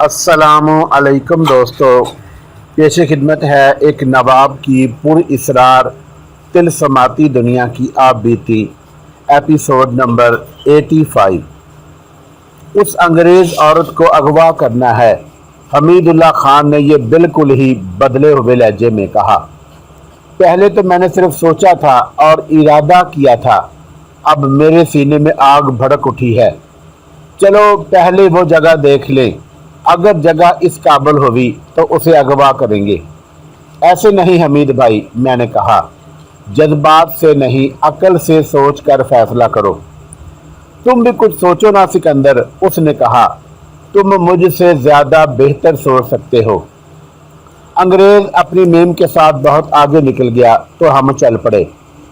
अस्सलामु अलैकुम दोस्तों, पेश खिदमत है एक नवाब की पुरइसरार तिलस्माती दुनिया की आप बीती एपिसोड नंबर 85। उस अंग्रेज़ औरत को अगवा करना है, हमीदुल्लाह खान ने यह बिल्कुल ही बदले हुए लहजे में कहा। पहले तो मैंने सिर्फ सोचा था और इरादा किया था, अब मेरे सीने में आग भड़क उठी है। चलो पहले वो जगह देख लें, अगर जगह इस काबिल हुई तो उसे अगवा करेंगे। ऐसे नहीं हमीद भाई, मैंने कहा, जज्बात से नहीं अकल से सोच कर फैसला करो। तुम भी कुछ सोचो ना सिकंदर, उसने कहा, तुम मुझसे ज्यादा बेहतर सोच सकते हो। अंग्रेज अपनी मेम के साथ बहुत आगे निकल गया तो हम चल पड़े।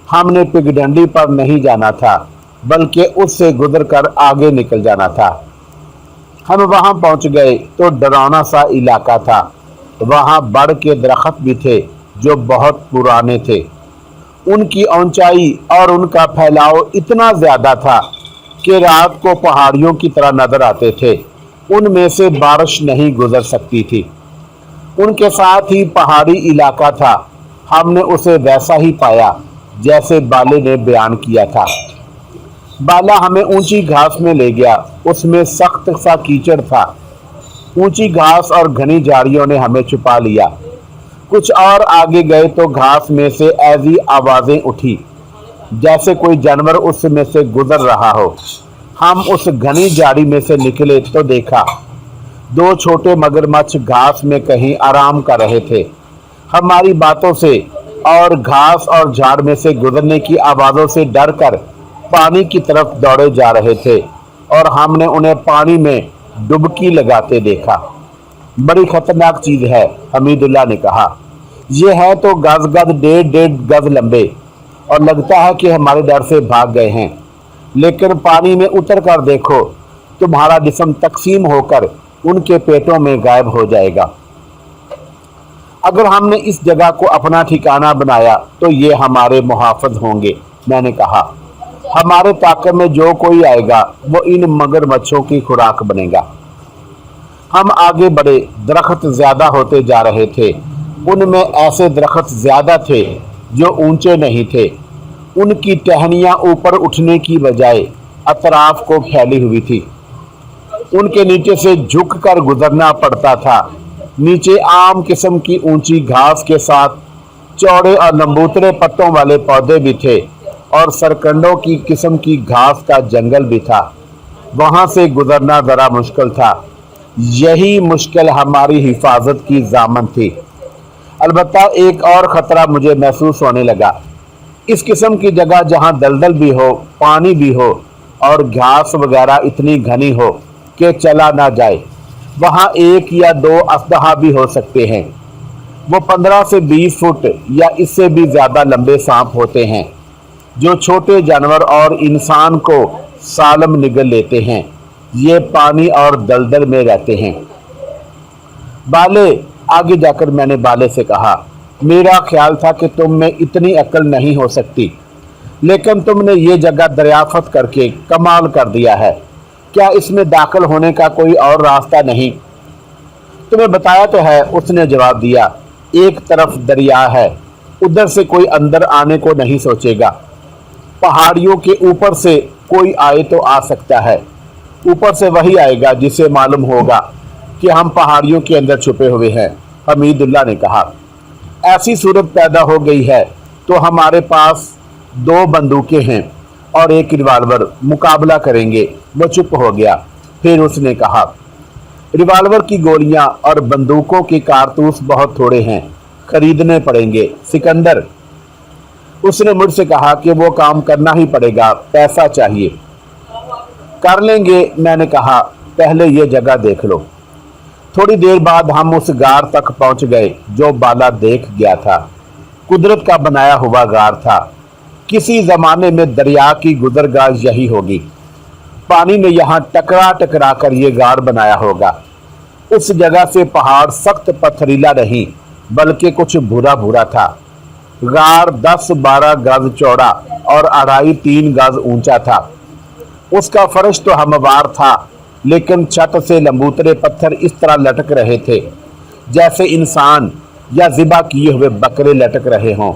हमने पिगडंडी पर नहीं जाना था, बल्कि उससे गुजर कर आगे निकल जाना था। हम वहां पहुंच गए तो डरावना सा इलाका था। वहां बड़ के दरख्त भी थे जो बहुत पुराने थे। उनकी ऊंचाई और उनका फैलाव इतना ज्यादा था कि रात को पहाड़ियों की तरह नजर आते थे। उनमें से बारिश नहीं गुजर सकती थी। उनके साथ ही पहाड़ी इलाका था। हमने उसे वैसा ही पाया जैसे बाले ने बयान किया था। बाला हमें ऊंची घास में ले गया। उसमें सख्त सा कीचड़ था। ऊंची घास और घनी झाड़ियों ने हमें छुपा लिया। कुछ और आगे गए तो घास में से ऐसी आवाजें उठी जैसे कोई जानवर उसमें से गुजर रहा हो। हम उस घनी झाड़ी में से निकले तो देखा दो छोटे मगरमच्छ घास में कहीं आराम कर रहे थे। हमारी बातों से और घास और झाड़ में से गुजरने की आवाजों से डर कर पानी की तरफ दौड़े जा रहे थे और हमने उन्हें पानी में डुबकी लगाते देखा। बड़ी खतरनाक चीज है, हमीदुल्लाह ने कहा। यह है तो गज गज डेढ़ गज लंबे और लगता है कि हमारे डर से भाग गए हैं, लेकिन पानी में उतर कर देखो, तुम्हारा जिस्म तकसीम होकर उनके पेटों में गायब हो जाएगा। अगर हमने इस जगह को अपना ठिकाना बनाया तो ये हमारे मुहाफिज होंगे, मैंने कहा। हमारे ताक़े में जो कोई आएगा वो इन मगरमच्छों की खुराक बनेगा। हम आगे बढ़े। दरख्त ज्यादा होते जा रहे थे। उनमें ऐसे दरख्त ज्यादा थे जो ऊंचे नहीं थे। उनकी टहनियां ऊपर उठने की बजाय अतराफ को फैली हुई थी। उनके नीचे से झुक कर गुजरना पड़ता था। नीचे आम किस्म की ऊंची घास के साथ चौड़े और लंबूतरे पत्तों वाले पौधे भी थे और सरकंडों की किस्म की घास का जंगल भी था। वहां से गुजरना जरा मुश्किल था। यही मुश्किल हमारी हिफाजत की जामन थी। अलबत्ता एक और खतरा मुझे महसूस होने लगा। इस किस्म की जगह जहां दलदल भी हो, पानी भी हो और घास वगैरह इतनी घनी हो कि चला ना जाए, वहां एक या दो असदहा भी हो सकते हैं। वो 15 से 20 फुट या इससे भी ज्यादा लंबे सांप होते हैं जो छोटे जानवर और इंसान को सालम निगल लेते हैं। ये पानी और दलदल में रहते हैं। बाले, आगे जाकर मैंने बाले से कहा, मेरा ख्याल था कि तुम में इतनी अक्ल नहीं हो सकती, लेकिन तुमने ये जगह दरियाफ्त करके कमाल कर दिया है। क्या इसमें दाखिल होने का कोई और रास्ता नहीं? तुम्हें बताया तो है, उसने जवाब दिया। एक तरफ दरिया है, उधर से कोई अंदर आने को नहीं सोचेगा। पहाड़ियों के ऊपर से कोई आए तो आ सकता है। ऊपर से वही आएगा जिसे मालूम होगा कि हम पहाड़ियों के अंदर छुपे हुए हैं, हमीदुल्लाह ने कहा। ऐसी सूरत पैदा हो गई है तो हमारे पास 2 बंदूकें हैं और एक रिवाल्वर, मुकाबला करेंगे। वो चुप हो गया। फिर उसने कहा, रिवाल्वर की गोलियां और बंदूकों के कारतूस बहुत थोड़े हैं, खरीदने पड़ेंगे सिकंदर। उसने मुझसे कहा कि वो काम करना ही पड़ेगा, पैसा चाहिए। कर लेंगे, मैंने कहा, पहले ये जगह देख लो। थोड़ी देर बाद हम उस गार तक पहुंच गए जो बाला देख गया था। कुदरत का बनाया हुआ गार था। किसी जमाने में दरिया की गुजरगाह यही होगी। पानी ने यहाँ टकरा टकरा कर ये गार बनाया होगा। उस जगह से पहाड़ सख्त पथरीला नहीं बल्कि कुछ भूरा भूरा था। गार 10-12 गज चौड़ा और 2.5-3 गज ऊंचा था। उसका फर्श तो हमवार था लेकिन छत से लंबूतरे पत्थर इस तरह लटक रहे थे जैसे इंसान या ज़िबा किए हुए बकरे लटक रहे हों।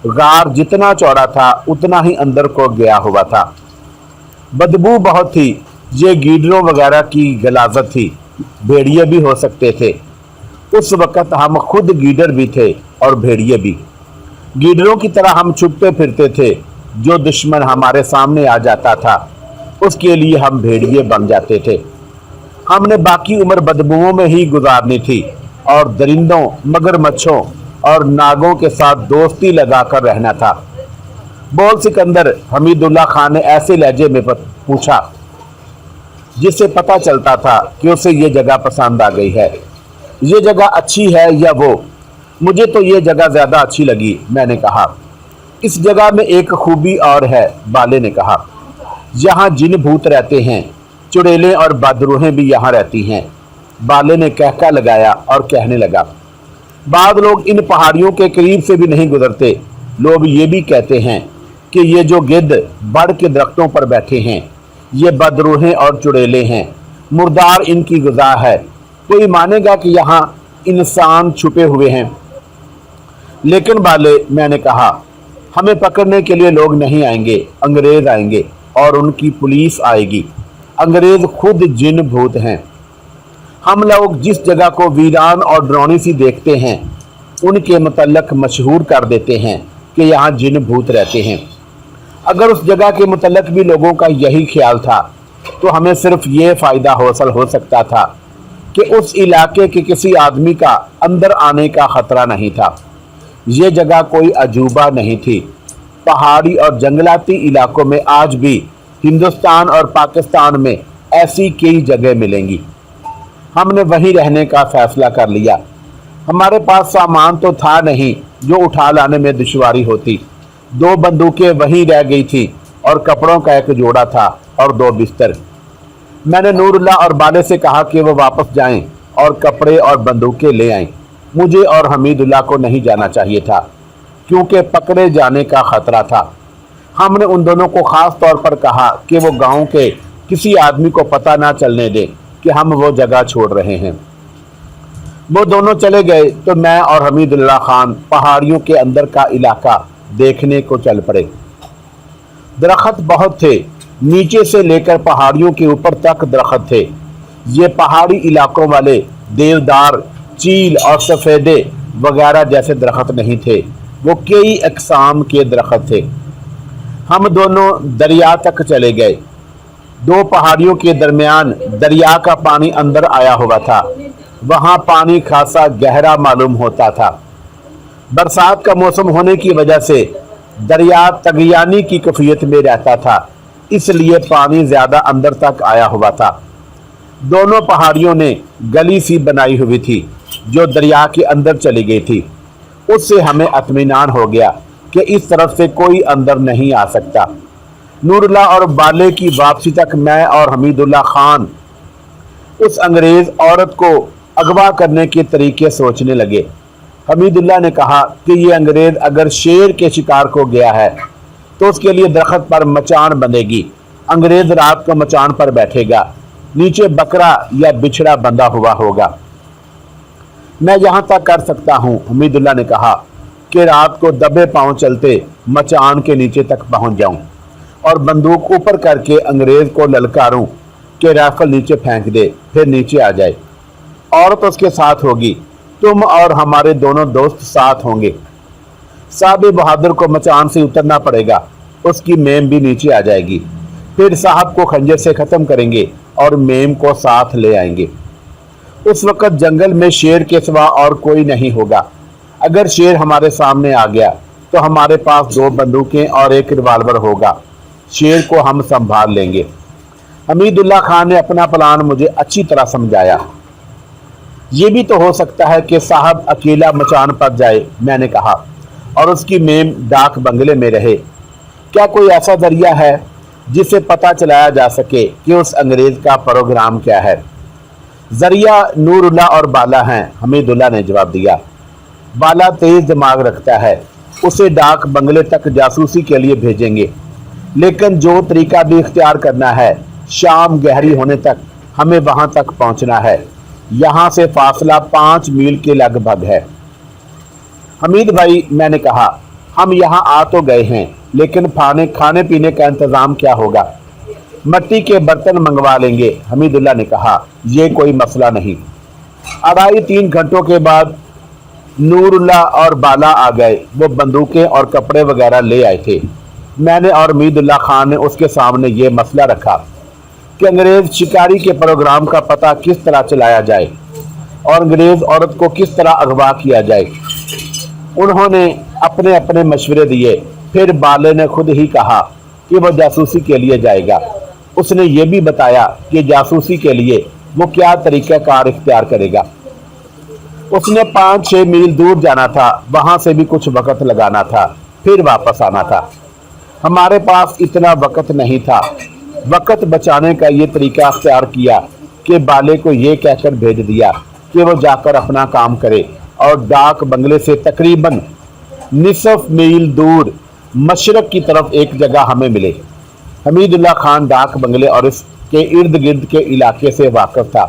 गार जितना चौड़ा था उतना ही अंदर को गया हुआ था। बदबू बहुत थी। ये गीदड़ों वगैरह की गलाजत थी। भेड़िए भी हो सकते थे। उस वक़्त हम खुद गीदड़ भी थे और भेड़िए भी। गीदड़ों की तरह हम छुपते फिरते थे। जो दुश्मन हमारे सामने आ जाता था उसके लिए हम भेड़िए बन जाते थे। हमने बाकी उम्र बदबुओं में ही गुजारनी थी और दरिंदों, मगरमच्छों और नागों के साथ दोस्ती लगाकर रहना था। बोल सिकंदर, हमीदुल्लाह खान ने ऐसे लहजे में पूछा जिससे पता चलता था कि उसे ये जगह पसंद आ गई है। ये जगह अच्छी है या वो? मुझे तो ये जगह ज़्यादा अच्छी लगी, मैंने कहा। इस जगह में एक खूबी और है, बाले ने कहा। यहाँ जिन भूत रहते हैं, चुड़ैलें और बदरूहें भी यहाँ रहती हैं। बाले ने कहका लगाया और कहने लगा, बाद लोग इन पहाड़ियों के करीब से भी नहीं गुजरते। लोग ये भी कहते हैं कि ये जो गिद्ध बड़ के दरख्तों पर बैठे हैं ये बदरूहें और चुड़ैलें हैं। मुर्दार इनकी गुज़ा है। कोई मानेगा कि यहाँ इंसान छुपे हुए हैं। लेकिन बाले, मैंने कहा, हमें पकड़ने के लिए लोग नहीं आएंगे, अंग्रेज आएंगे और उनकी पुलिस आएगी। अंग्रेज खुद जिन भूत हैं। हम लोग जिस जगह को वीरान और डरावनी सी देखते हैं उनके मुतल्लक मशहूर कर देते हैं कि यहाँ जिन भूत रहते हैं। अगर उस जगह के मुतल्लक भी लोगों का यही ख्याल था तो हमें सिर्फ ये फ़ायदा हासिल हो सकता था कि उस इलाके के किसी आदमी का अंदर आने का ख़तरा नहीं था। ये जगह कोई अजूबा नहीं थी। पहाड़ी और जंगलाती इलाकों में आज भी हिंदुस्तान और पाकिस्तान में ऐसी कई जगह मिलेंगी। हमने वहीं रहने का फैसला कर लिया। हमारे पास सामान तो था नहीं जो उठा लाने में दुश्वारी होती। 2 बंदूकें वहीं रह गई थी और कपड़ों का एक जोड़ा था और 2 बिस्तर। मैंने नूरुल्लाह और बाले से कहा कि वो वापस जाएं और कपड़े और बंदूकें ले आएं। मुझे और हमीदुल्लाह को नहीं जाना चाहिए था क्योंकि पकड़े जाने का खतरा था। हमने उन दोनों को ख़ास तौर पर कहा कि वो गांव के किसी आदमी को पता ना चलने दें कि हम वो जगह छोड़ रहे हैं। वो दोनों चले गए तो मैं और हमीदुल्लाह खान पहाड़ियों के अंदर का इलाका देखने को चल पड़े। दरख्त बहुत थे। नीचे से लेकर पहाड़ियों के ऊपर तक दरख्त थे। ये पहाड़ी इलाकों वाले देवदार, चील और सफ़ेदे वगैरह जैसे दरख्त नहीं थे। वो कई अक़साम के दरख्त थे। हम दोनों दरिया तक चले गए। 2 पहाड़ियों के दरमियान दरिया का पानी अंदर आया हुआ था। वहाँ पानी खासा गहरा मालूम होता था। बरसात का मौसम होने की वजह से दरिया तगयानी की कैफियत में रहता था, इसलिए पानी ज़्यादा अंदर तक आया हुआ था। दोनों पहाड़ियों ने गली सी बनाई हुई थी जो दरिया के अंदर चली गई थी। उससे हमें इत्मीनान हो गया कि इस तरफ से कोई अंदर नहीं आ सकता। नूरुल्लाह और बाले की वापसी तक मैं और हमीदुल्लाह खान उस अंग्रेज़ औरत को अगवा करने के तरीके सोचने लगे। हमीदुल्लाह ने कहा कि ये अंग्रेज़ अगर शेर के शिकार को गया है तो उसके लिए दरख्त पर मचान बंधेगी। अंग्रेज़ रात को मचान पर बैठेगा, नीचे बकरा या बिछड़ा बंधा हुआ होगा। मैं यहाँ तक कर सकता हूँ, हमीदुल्लाह ने कहा, कि रात को दबे पाँव चलते मचान के नीचे तक पहुँच जाऊँ और बंदूक ऊपर करके अंग्रेज़ को ललकारूं कि राइफल नीचे फेंक दे, फिर नीचे आ जाए। औरत उसके साथ होगी। तुम और हमारे दोनों दोस्त साथ होंगे। साहब बहादुर को मचान से उतरना पड़ेगा, उसकी मेम भी नीचे आ जाएगी। फिर साहब को खंजर से ख़त्म करेंगे और मेम को साथ ले आएंगे। उस वक़्त जंगल में शेर के सिवा और कोई नहीं होगा। अगर शेर हमारे सामने आ गया तो हमारे पास 2 बंदूकें और 1 रिवाल्वर होगा। शेर को हम संभाल लेंगे। हमीदुल्लाह खान ने अपना प्लान मुझे अच्छी तरह समझाया। ये भी तो हो सकता है कि साहब अकेला मचान पर जाए, मैंने कहा, और उसकी मेम डाक बंगले में रहे। क्या कोई ऐसा जरिया है जिसे पता चलाया जा सके कि उस अंग्रेज़ का प्रोग्राम क्या है? जरिया नूरुल्लाह और बाला हैं, हमीदुल्लाह ने जवाब दिया। बाला तेज दिमाग रखता है, उसे डाक बंगले तक जासूसी के लिए भेजेंगे। लेकिन जो तरीका भी इख्तियार करना है, शाम गहरी होने तक हमें वहां तक पहुंचना है। यहाँ से फासला 5 मील के लगभग है। हमीद भाई, मैंने कहा, हम यहाँ आ तो गए हैं, लेकिन खाने पीने का इंतजाम क्या होगा? मिट्टी के बर्तन मंगवा लेंगे, हमीदुल्लाह ने कहा, यह कोई मसला नहीं। 2.5-3 घंटों के बाद नूरुल्लाह और बाला आ गए। वो बंदूकें और कपड़े वगैरह ले आए थे। मैंने और हमीदुल्लाह खान ने उसके सामने ये मसला रखा कि अंग्रेज शिकारी के प्रोग्राम का पता किस तरह चलाया जाए और अंग्रेज औरत को किस तरह अगवा किया जाए। उन्होंने अपने अपने मशवरे दिए। फिर बाले ने खुद ही कहा कि वो जासूसी के लिए जाएगा। उसने ये भी बताया कि जासूसी के लिए वो क्या तरीक़ाकार इख्तियार करेगा। उसने 5-6 मील दूर जाना था, वहां से भी कुछ वक्त लगाना था, फिर वापस आना था। हमारे पास इतना वक्त नहीं था। वक्त बचाने का ये तरीका अख्तियार किया कि बाले को ये कहकर भेज दिया कि वो जाकर अपना काम करे और डाक बंगले से तकरीबन निसफ मील दूर मशरक की तरफ एक जगह हमें मिले। हमीदुल्लाह खान डाक बंगले और इसके इर्द गिर्द के इलाके से वाकिफ था।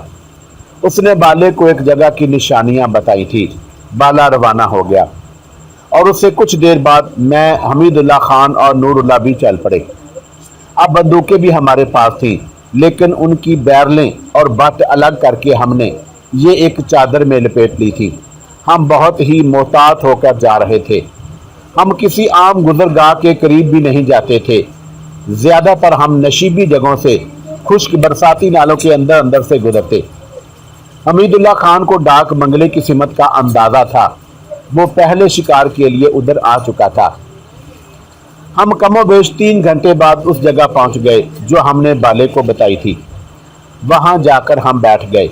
उसने बाले को एक जगह की निशानियां बताई थी। बाला रवाना हो गया और उससे कुछ देर बाद मैं, हमीदुल्लाह खान और नूरुल्लाह भी चल पड़े। अब बंदूकें भी हमारे पास थीं, लेकिन उनकी बैरलें और बट अलग करके हमने ये एक चादर में लपेट ली थी। हम बहुत ही मोहतात होकर जा रहे थे। हम किसी आम गुजरगाह के करीब भी नहीं जाते थे। ज्यादातर हम नशीबी जगहों से, खुश्क बरसाती नालों के अंदर अंदर से गुजरते। हमीदुल्लाह खान को डाक बंगले की सिमत का अंदाजा था। वो पहले शिकार के लिए उधर आ चुका था। हम कमोबेश 3 घंटे बाद उस जगह पहुंच गए जो हमने बाले को बताई थी। वहां जाकर हम बैठ गए।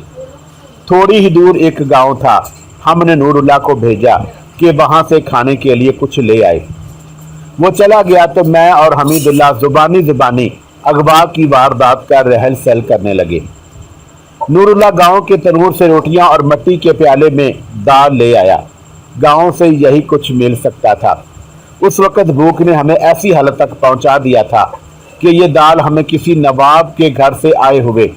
थोड़ी ही दूर एक गांव था। हमने नूरुल्लाह को भेजा कि वहां से खाने के लिए कुछ ले आए। वो चला गया तो मैं और हमीदुल्लाह जुबानी अगवा की वारदात का रहल सहल करने लगे। नूरुल्लाह गांव के तनूर से रोटियां और मिट्टी के प्याले में दाल ले आया। गांव से यही कुछ मिल सकता था। उस वक्त भूख ने हमें ऐसी हालत तक पहुंचा दिया था कि ये दाल हमें किसी नवाब के घर से आए हुए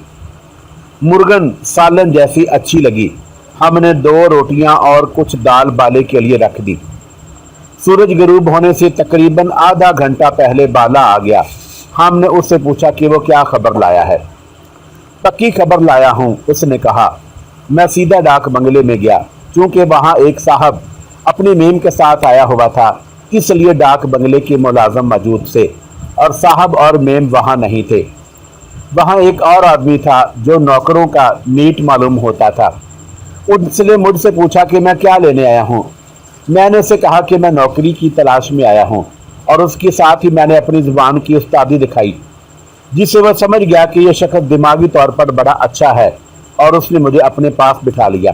मुर्गन सालन जैसी अच्छी लगी। हमने 2 रोटियां और कुछ दाल बाले के लिए रख दी। सूरज गरूब होने से तकरीबन आधा घंटा पहले बाला आ गया। हमने उससे पूछा कि वो क्या खबर लाया है। पक्की खबर लाया हूँ, उसने कहा। मैं सीधा डाक बंगले में गया। चूंकि वहाँ एक साहब अपनी मीम के साथ आया हुआ था, इसलिए डाक बंगले के मुलाजम मौजूद थे और साहब और मेम वहाँ नहीं थे। वहाँ एक और आदमी था जो नौकरों का मीट मालूम होता था। उसने मुझसे पूछा कि मैं क्या लेने आया हूँ। मैंने उसे कहा कि मैं नौकरी की तलाश में आया हूँ और उसके साथ ही मैंने अपनी जुबान की उस्तादी दिखाई, जिससे वह समझ गया कि यह शख्स दिमागी तौर पर बड़ा अच्छा है और उसने मुझे अपने पास बिठा लिया।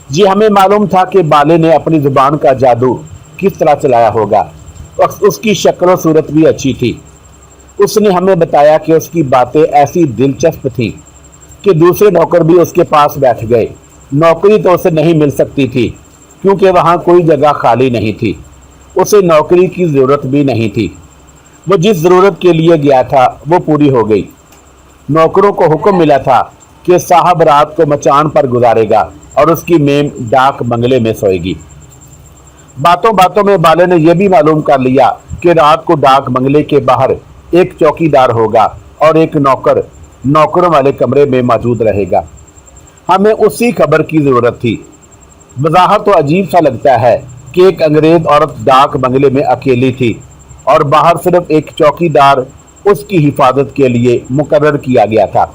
जी, हमें मालूम था कि बाले ने अपनी जुबान का जादू किस तरह चलाया होगा। उसकी शक्ल सूरत भी अच्छी थी। उसने हमें बताया कि उसकी बातें ऐसी दिलचस्प थीं कि दूसरे नौकर भी उसके पास बैठ गए। नौकरी तो उसे नहीं मिल सकती थी क्योंकि वहाँ कोई जगह खाली नहीं थी। उसे नौकरी की ज़रूरत भी नहीं थी। वो जिस ज़रूरत के लिए गया था वो पूरी हो गई। नौकरों को हुक्म मिला था कि साहब रात को मचान पर गुजारेगा और उसकी मेम डाक बंगले में सोएगी। बातों बातों में बाले ने यह भी मालूम कर लिया कि रात को डाक बंगले के बाहर एक चौकीदार होगा और एक नौकर नौकरों वाले कमरे में मौजूद रहेगा। हमें उसी खबर की ज़रूरत थी। वज़ाहत तो अजीब सा लगता है कि एक अंग्रेज़ औरत डाक बंगले में अकेली थी और बाहर सिर्फ एक चौकीदार उसकी हिफाजत के लिए मुकर्रर किया गया था।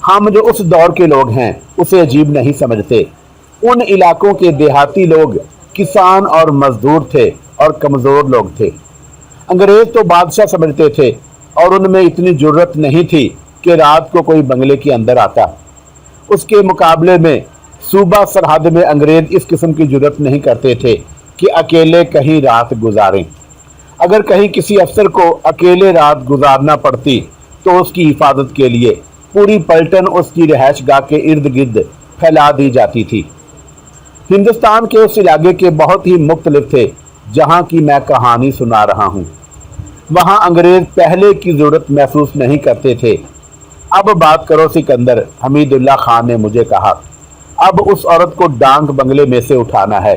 हम जो उस दौर के लोग हैं उसे अजीब नहीं समझते। उन इलाकों के देहाती लोग किसान और मजदूर थे और कमज़ोर लोग थे। अंग्रेज़ तो बादशाह समझते थे और उनमें इतनी जुर्रत नहीं थी कि रात को कोई बंगले के अंदर आता। उसके मुकाबले में सूबा सरहद में अंग्रेज़ इस किस्म की जुर्रत नहीं करते थे कि अकेले कहीं रात गुजारें। अगर कहीं किसी अफसर को अकेले रात गुजारना पड़ती तो उसकी हिफाजत के लिए पूरी पलटन उसकी रिहाइशगाह के इर्द गिर्द फैला दी जाती थी। हिंदुस्तान के उस इलाके के बहुत ही मुख्तलिफ थे जहाँ की मैं कहानी सुना रहा हूँ। वहाँ अंग्रेज़ पहले की ज़रूरत महसूस नहीं करते थे। अब बात करो सिकंदर, हमीदुल्लाह खान ने मुझे कहा। अब उस औरत को डांग बंगले में से उठाना है।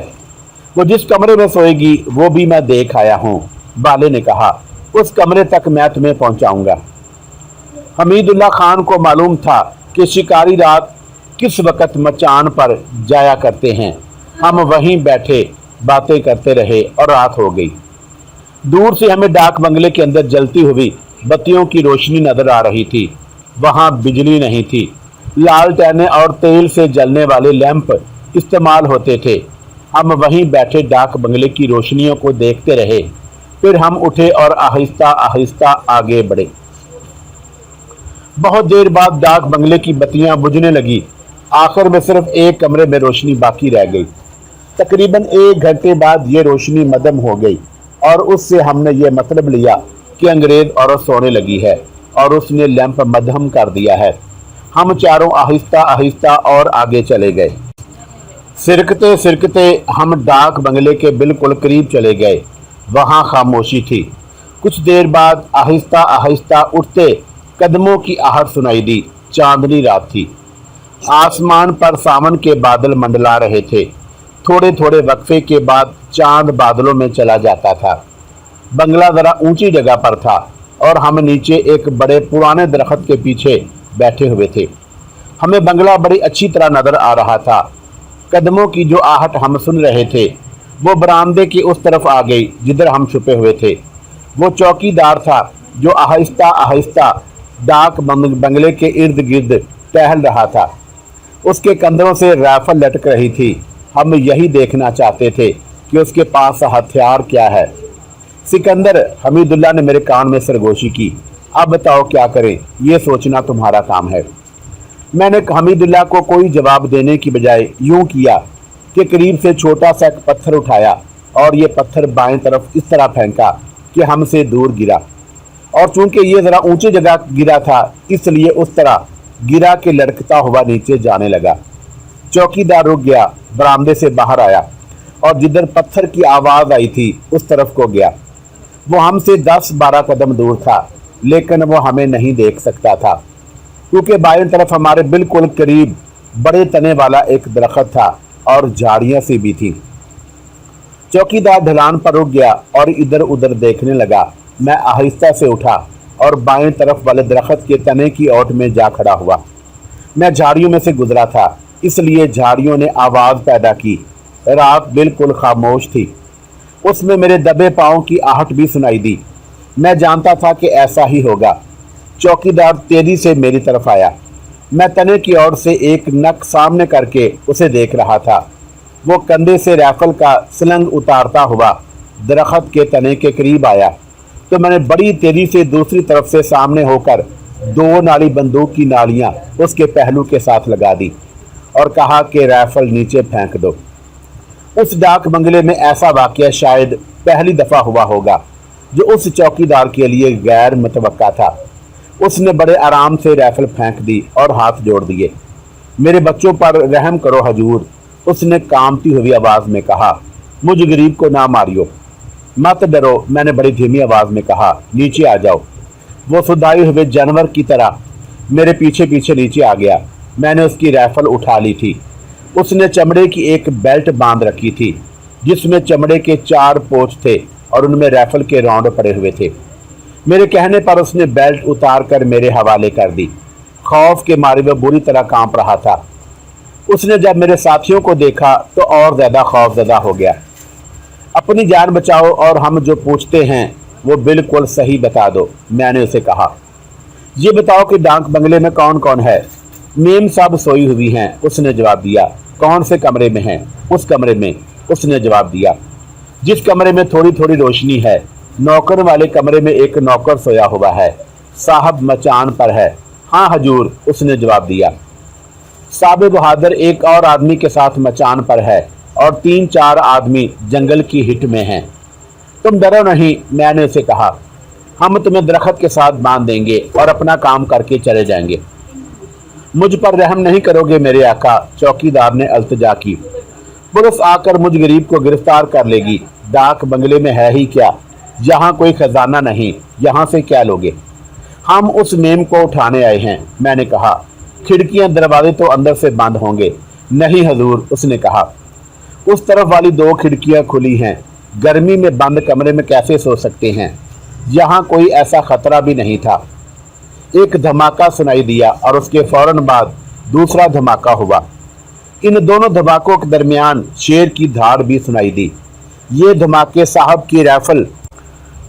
वो जिस कमरे में सोएगी वो भी मैं देख आया हूँ। बाले ने कहा, उस कमरे तक मैं तुम्हें पहुंचाऊंगा। हमीदुल्लाह खान को मालूम था कि शिकारी रात किस वक्त मचान पर जाया करते हैं। हम वहीं बैठे बातें करते रहे और रात हो गई। दूर से हमें डाक बंगले के अंदर जलती हुई बत्तियों की रोशनी नजर आ रही थी। वहां बिजली नहीं थी। लालटेनें और तेल से जलने वाले लैंप इस्तेमाल होते थे। हम वहीं बैठे डाक बंगले की रोशनियों को देखते रहे। फिर हम उठे और आहिस्ता आहिस्ता आगे बढ़े। बहुत देर बाद डाक बंगले की बत्तियां बुझने लगी। आखिर में सिर्फ एक कमरे में रोशनी बाकी रह गई। तकरीबन 1 घंटे बाद ये रोशनी मदम हो गई और उससे हमने ये मतलब लिया कि अंग्रेज औरत सोने लगी है और उसने लैंप मध्यम कर दिया है। हम चारों आहिस्ता आहिस्ता और आगे चले गए। सिरकते सिरकते हम डाक बंगले के बिल्कुल करीब चले गए। वहां खामोशी थी। कुछ देर बाद आहिस्ता आहिस्ता उठते कदमों की आहट सुनाई दी। चांदनी रात थी। आसमान पर सावन के बादल मंडला रहे थे। थोड़े थोड़े वक्फे के बाद चांद बादलों में चला जाता था। बंगला जरा ऊंची जगह पर था और हम नीचे एक बड़े पुराने दरख्त के पीछे बैठे हुए थे। हमें बंगला बड़ी अच्छी तरह नजर आ रहा था। कदमों की जो आहट हम सुन रहे थे वो बरामदे की उस तरफ आ गई जिधर हम छुपे हुए थे। वो चौकीदार था जो आहिस्ता आहिस्ता डाक बंगले के इर्द गिर्द टहल रहा था। उसके कंधों से राइफल लटक रही थी। हम यही देखना चाहते थे कि उसके पास हथियार क्या है। सिकंदर, हमीदुल्लाह ने मेरे कान में सरगोशी की। अब बताओ क्या करें, ये सोचना तुम्हारा काम है। मैंने हमीदुल्लाह को कोई जवाब देने की बजाय यूं किया कि करीब से छोटा सा एक पत्थर उठाया और ये पत्थर बाएं तरफ इस तरह फेंका कि हमसे दूर गिरा। और चूंकि ये जरा ऊंची जगह गिरा था इसलिए उस तरह गिरा के लड़कता हुआ नीचे जाने लगा। चौकीदार रुक गया, बरामदे से बाहर आया और जिधर पत्थर की आवाज आई थी उस तरफ को गया। वो हमसे 10-12 कदम दूर था लेकिन वो हमें नहीं देख सकता था क्योंकि बाएं तरफ हमारे बिल्कुल करीब बड़े तने वाला एक दरख्त था और झाड़ियां सी भी थी। चौकीदार ढलान पर रुक गया और इधर उधर देखने लगा। मैं आहिस्ता से उठा और बाएं तरफ वाले दरख्त के तने की ओट में जा खड़ा हुआ। मैं झाड़ियों में से गुजरा था इसलिए झाड़ियों ने आवाज पैदा की। रात बिल्कुल खामोश थी। उसमें मेरे दबे पांव की आहट भी सुनाई दी। मैं जानता था कि ऐसा ही होगा। चौकीदार तेजी से मेरी तरफ आया। मैं तने की ओर से एक नक सामने करके उसे देख रहा था। वो कंधे से राइफल का स्लंग उतारता हुआ दरख्त के तने के करीब आया तो मैंने बड़ी तेजी से दूसरी तरफ से सामने होकर 2 नाली बंदूक की नालियां उसके पहलू के साथ लगा दी और कहा कि राइफल नीचे फेंक दो। उस डाक बंगले में ऐसा वाकया शायद पहली दफा हुआ होगा जो उस चौकीदार के लिए गैर मुतवक्का था। उसने बड़े आराम से राइफल फेंक दी और हाथ जोड़ दिए। मेरे बच्चों पर रहम करो हजूर, उसने कांपती हुई आवाज में कहा। मुझ गरीब को ना मारियो। मत डरो, मैंने बड़ी धीमी आवाज में कहा। नीचे आ जाओ। वो सुधाए हुए जानवर की तरह मेरे पीछे पीछे नीचे आ गया। मैंने उसकी राइफल उठा ली थी। उसने चमड़े की एक बेल्ट बांध रखी थी जिसमें चमड़े के 4 पोच थे और उनमें राइफल के राउंड पड़े हुए थे। मेरे कहने पर उसने बेल्ट उतार कर मेरे हवाले कर दी। खौफ के मारे वह बुरी तरह कांप रहा था। उसने जब मेरे साथियों को देखा तो और ज्यादा खौफजदा हो गया। अपनी जान बचाओ और हम जो पूछते हैं वो बिल्कुल सही बता दो, मैंने उसे कहा। ये बताओ कि डाक बंगले में कौन कौन है। मेम साहब सोई हुई हैं, उसने जवाब दिया। कौन से कमरे में हैं? उस कमरे में, उसने जवाब दिया जिस कमरे में थोड़ी थोड़ी रोशनी है। नौकर वाले कमरे में एक नौकर सोया हुआ है। साहब मचान पर है। हाँ हजूर, उसने जवाब दिया। साबे बहादुर एक और आदमी के साथ मचान पर है और 3-4 आदमी जंगल की हिट में हैं। तुम डरो नहीं, मैंने उसे कहा। हम तुम्हें दरख्त के साथ बांध देंगे और अपना काम करके चले जाएंगे। मुझ पर रहम नहीं करोगे मेरे आका, चौकीदार ने अल्तजा की। पुलिस आकर मुझ गरीब को गिरफ्तार कर लेगी। डाक बंगले में है ही क्या? यहाँ कोई खजाना नहीं, यहाँ से क्या लोगे? हम उस मेम को उठाने आए हैं, मैंने कहा। खिड़कियां दरवाजे तो अंदर से बंद होंगे। नहीं हजूर, उसने कहा। उस तरफ वाली 2 खिड़कियां खुली हैं। गर्मी में बंद कमरे में कैसे सो सकते हैं? यहाँ कोई ऐसा खतरा भी नहीं था। एक धमाका सुनाई दिया और उसके फौरन बाद दूसरा धमाका हुआ। इन दोनों धमाकों के दरमियान शेर की धाड़ भी सुनाई दी। ये धमाके साहब की राइफल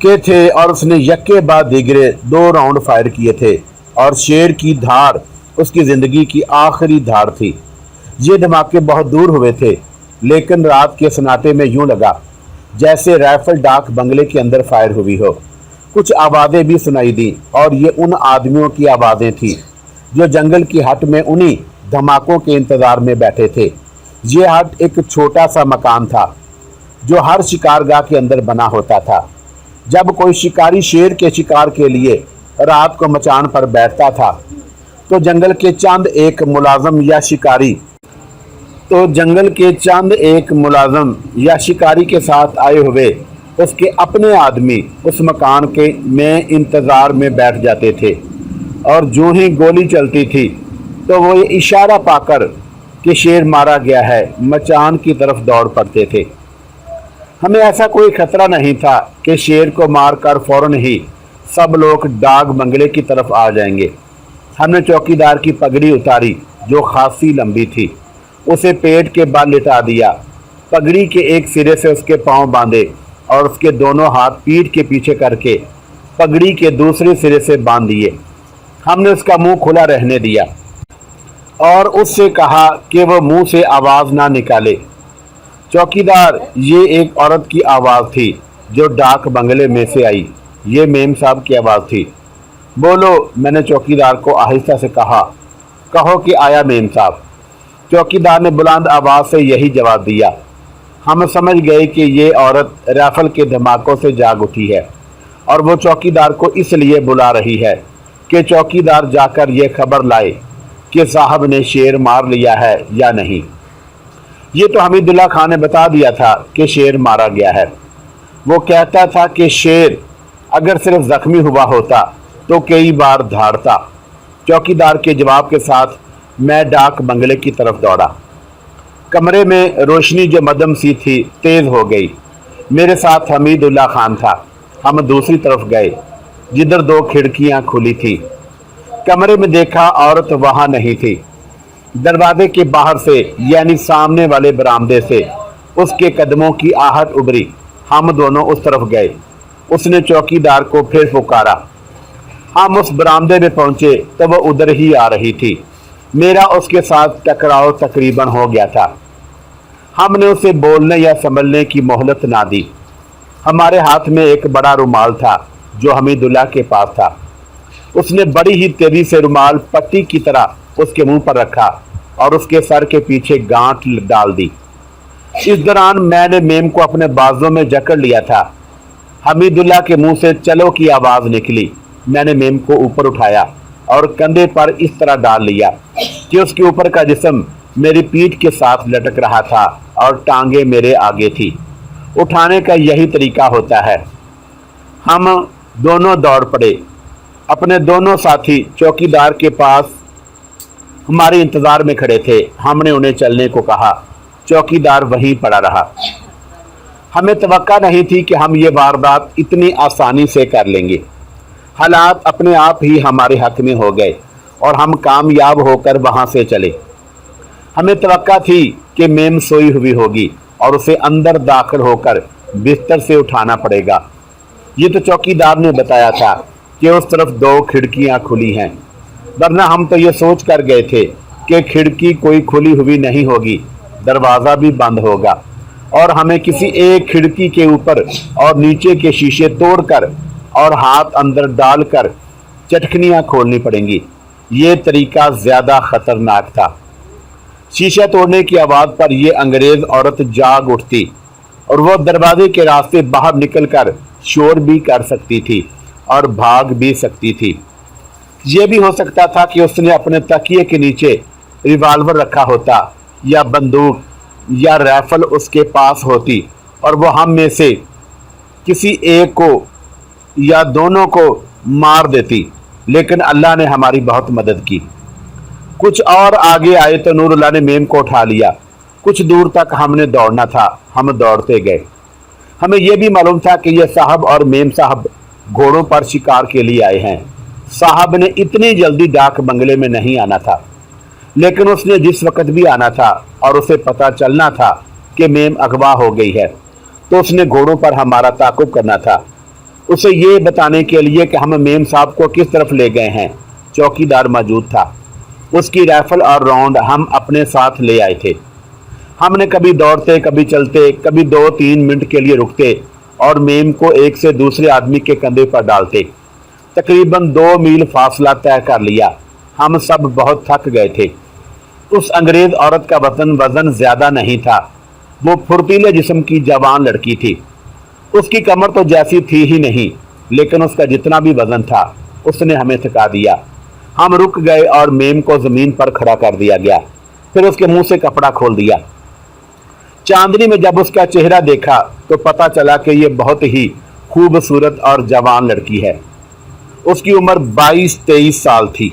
के थे और उसने यक्के बाद दीगरे 2 राउंड फायर किए थे और शेर की धाड़ उसकी जिंदगी की आखिरी धाड़ थी। ये धमाके बहुत दूर हुए थे, लेकिन रात के सन्नाटे में यूं लगा जैसे राइफल डाक बंगले के अंदर फायर हुई हो। कुछ आवाज़ें भी सुनाई दी और ये उन आदमियों की आवाज़ें थी जो जंगल की हट में उन्हीं धमाकों के इंतजार में बैठे थे। ये हट एक छोटा सा मकान था जो हर शिकारगाह के अंदर बना होता था। जब कोई शिकारी शेर के शिकार के लिए रात को मचान पर बैठता था तो जंगल के चंद एक मुलाजम या शिकारी के साथ आए हुए उसके अपने आदमी उस मकान के में इंतजार में बैठ जाते थे और जो ही गोली चलती थी तो वो ये इशारा पाकर कि शेर मारा गया है मचान की तरफ दौड़ पड़ते थे। हमें ऐसा कोई खतरा नहीं था कि शेर को मारकर फौरन ही सब लोग डाक बंगले की तरफ आ जाएंगे। हमने चौकीदार की पगड़ी उतारी जो खासी लंबी थी, उसे पेट के बल लिटा दिया, पगड़ी के एक सिरे से उसके पांव बांधे और उसके दोनों हाथ पीठ के पीछे करके पगड़ी के दूसरे सिरे से बांध दिए। हमने उसका मुंह खुला रहने दिया और उससे कहा कि वो मुंह से आवाज़ ना निकाले। चौकीदार, ये एक औरत की आवाज़ थी जो डाक बंगले में से आई। ये मेम साहब की आवाज़ थी। बोलो, मैंने चौकीदार को आहिस्ता से कहा। कहो कि आया मेम साहब। चौकीदार ने बुलंद आवाज़ से यही जवाब दिया। हम समझ गए कि ये औरत राइफल के धमाकों से जाग उठी है और वो चौकीदार को इसलिए बुला रही है कि चौकीदार जाकर ये खबर लाए कि साहब ने शेर मार लिया है या नहीं। ये तो हमीदुल्लाह खान ने बता दिया था कि शेर मारा गया है। वो कहता था कि शेर अगर सिर्फ जख्मी हुआ होता तो कई बार धाड़ता। चौकीदार के जवाब के साथ मैं डाक बंगले की तरफ दौड़ा। कमरे में रोशनी जो मध्यम सी थी तेज हो गई। मेरे साथ हमीदुल्लाह खान था। हम दूसरी तरफ गए जिधर 2 खिड़कियां खुली थी। कमरे में देखा औरत वहां नहीं थी। दरवाजे के बाहर से यानी सामने वाले बरामदे से उसके कदमों की आहट उभरी। हम दोनों उस तरफ गए। उसने चौकीदार को फिर पुकारा। हम उस बरामदे में पहुंचे तो वह उधर ही आ रही थी। मेरा उसके साथ टकराव तकरीबन हो गया था। हमने उसे बोलने या संभलने की मोहलत ना दी। हमारे हाथ में एक बड़ा रुमाल था जो हमीदुल्लाह के पास था। उसने बड़ी ही तेजी से रुमाल पट्टी की तरह उसके मुंह पर रखा और उसके सर के पीछे गांठ डाल दी। इस दौरान मैंने मेम को अपने बाजों में जकड़ लिया था। हमीदुल्लाह के मुंह से चलो की आवाज़ निकली। मैंने मेम को ऊपर उठाया और कंधे पर इस तरह डाल लिया कि उसके ऊपर का जिस्म मेरी पीठ के साथ लटक रहा था और टांगे मेरे आगे थी। उठाने का यही तरीका होता है। हम दोनों दौड़ पड़े। अपने दोनों साथी चौकीदार के पास हमारे इंतजार में खड़े थे। हमने उन्हें चलने को कहा। चौकीदार वहीं पड़ा रहा। हमें तवक्का नहीं थी कि हम ये वारदात इतनी आसानी से कर लेंगे। हालात अपने आप ही हमारे हक में हो गए और हम कामयाब होकर वहां से चले। हमें तवक्का थी कि मेम सोई हुई होगी और उसे अंदर दाखिल होकर बिस्तर से उठाना पड़ेगा। ये तो चौकीदार ने बताया था कि उस तरफ 2 खिड़कियां खुली हैं, वरना हम तो ये सोच कर गए थे कि खिड़की कोई खुली हुई नहीं होगी, दरवाज़ा भी बंद होगा और हमें किसी एक खिड़की के ऊपर और नीचे के शीशे तोड़कर और हाथ अंदर डालकर चटखनियाँ खोलनी पड़ेंगी। ये तरीका ज़्यादा खतरनाक था। शीशा तोड़ने की आवाज़ पर यह अंग्रेज़ औरत जाग उठती और वह दरवाजे के रास्ते बाहर निकलकर शोर भी कर सकती थी और भाग भी सकती थी। ये भी हो सकता था कि उसने अपने तकिए के नीचे रिवाल्वर रखा होता या बंदूक या राइफल उसके पास होती और वो हम में से किसी एक को या दोनों को मार देती। लेकिन अल्लाह ने हमारी बहुत मदद की। कुछ और आगे आए तो नूरुल्लाह ने मेम को उठा लिया। कुछ दूर तक हमने दौड़ना था, हम दौड़ते गए। हमें यह भी मालूम था कि यह साहब और मेम साहब घोड़ों पर शिकार के लिए आए हैं। साहब ने इतनी जल्दी डाक बंगले में नहीं आना था, लेकिन उसने जिस वक्त भी आना था और उसे पता चलना था कि मेम अगवा हो गई है, तो उसने घोड़ों पर हमारा ताक़ुब करना था, उसे ये बताने के लिए कि हम मेम साहब को किस तरफ ले गए हैं। चौकीदार मौजूद था, उसकी राइफल और राउंड हम अपने साथ ले आए थे। हमने कभी दौड़ते, कभी चलते, कभी 2-3 मिनट के लिए रुकते और मेम को एक से दूसरे आदमी के कंधे पर डालते। तकरीबन 2 मील फासला तय कर लिया। हम सब बहुत थक गए थे। उस अंग्रेज औरत का वजन ज्यादा नहीं था। वो फुर्तीले जिस्म की जवान लड़की थी। उसकी कमर तो जैसी थी ही नहीं, लेकिन उसका जितना भी वजन था उसने हमें थका दिया। हम रुक गए और मेम को जमीन पर खड़ा कर दिया गया। फिर उसके मुंह से कपड़ा खोल दिया। चांदनी में जब उसका चेहरा देखा तो पता चला कि ये बहुत ही खूबसूरत और जवान लड़की है। उसकी उम्र 22-23 साल थी।